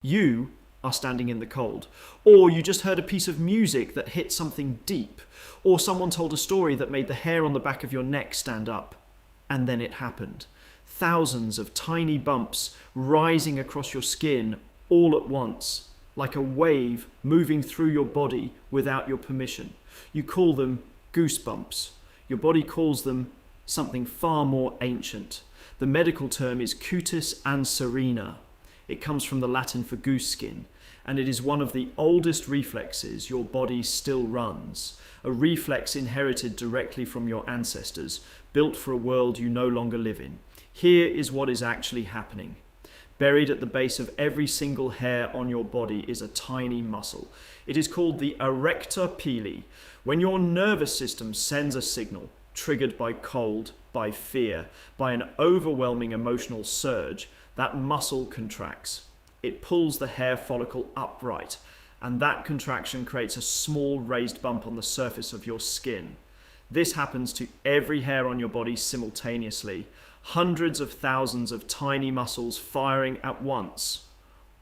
You are standing in the cold. Or you just heard a piece of music that hit something deep. Or someone told a story that made the hair on the back of your neck stand up. And then it happened. Thousands of tiny bumps rising across your skin all at once, like a wave moving through your body without your permission. You call them goosebumps. Your body calls them something far more ancient. The medical term is cutis anserina. It comes from the Latin for goose skin, and it is one of the oldest reflexes your body still runs. A reflex inherited directly from your ancestors, built for a world you no longer live in. Here is what is actually happening. Buried at the base of every single hair on your body is a tiny muscle. It is called the erector pili. When your nervous system sends a signal, triggered by cold, by fear, by an overwhelming emotional surge, that muscle contracts. It pulls the hair follicle upright, and that contraction creates a small raised bump on the surface of your skin. This happens to every hair on your body simultaneously. Hundreds of thousands of tiny muscles firing at once,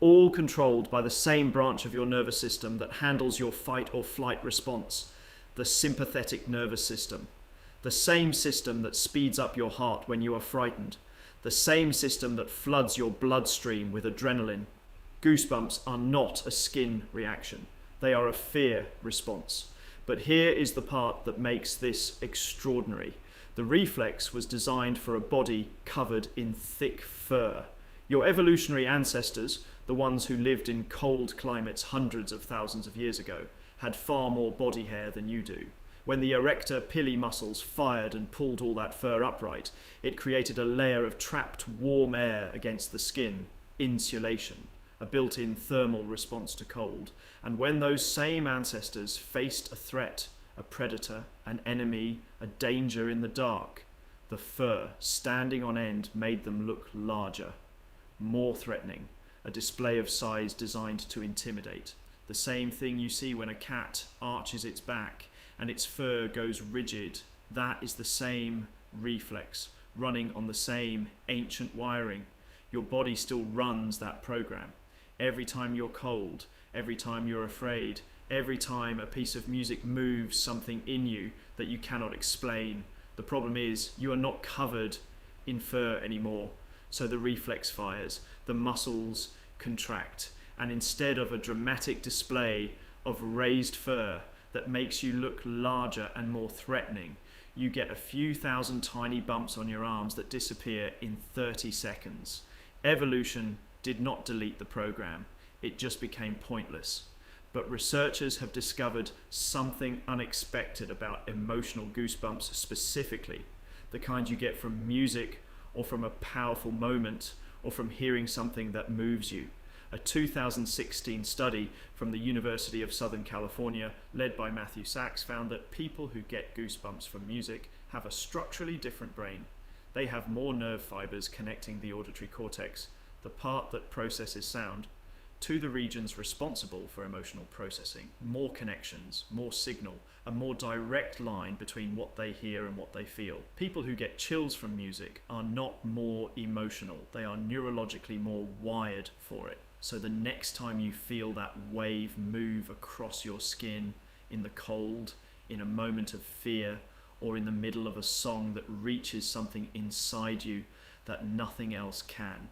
all controlled by the same branch of your nervous system that handles your fight or flight response, the sympathetic nervous system. The same system that speeds up your heart when you are frightened. The same system that floods your bloodstream with adrenaline. Goosebumps are not a skin reaction. They are a fear response. But here is the part that makes this extraordinary. The reflex was designed for a body covered in thick fur. Your evolutionary ancestors, the ones who lived in cold climates hundreds of thousands of years ago, had far more body hair than you do. When the erector pili muscles fired and pulled all that fur upright, it created a layer of trapped warm air against the skin, insulation, a built-in thermal response to cold. And when those same ancestors faced a threat, a predator, an enemy, a danger in the dark, the fur standing on end made them look larger, more threatening, a display of size designed to intimidate. The same thing you see when a cat arches its back and its fur goes rigid. That is the same reflex, running on the same ancient wiring. Your body still runs that program. Every time you're cold, every time you're afraid, every time a piece of music moves something in you that you cannot explain. The problem is you are not covered in fur anymore, so the reflex fires, the muscles contract, and instead of a dramatic display of raised fur that makes you look larger and more threatening, you get a few thousand tiny bumps on your arms that disappear in 30 seconds. Evolution did not delete the program. It just became pointless. But researchers have discovered something unexpected about emotional goosebumps specifically, the kind you get from music or from a powerful moment or from hearing something that moves you. A 2016 study from the University of Southern California, led by Matthew Sachs, found that people who get goosebumps from music have a structurally different brain. They have more nerve fibers connecting the auditory cortex, the part that processes sound, to the regions responsible for emotional processing. More connections, more signal, a more direct line between what they hear and what they feel. People who get chills from music are not more emotional. They are neurologically more wired for it. So the next time you feel that wave move across your skin in the cold, in a moment of fear, or in the middle of a song that reaches something inside you that nothing else can,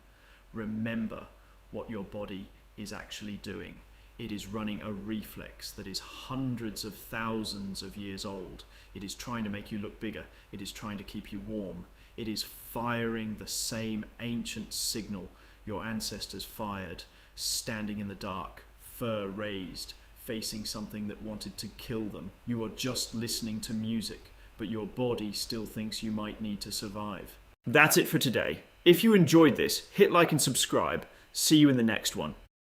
remember what your body is actually doing. It is running a reflex that is hundreds of thousands of years old. It is trying to make you look bigger. It is trying to keep you warm. It is firing the same ancient signal your ancestors fired, standing in the dark, fur raised, facing something that wanted to kill them. You are just listening to music, but your body still thinks you might need to survive. That's it for today. If you enjoyed this, hit like and subscribe. See you in the next one.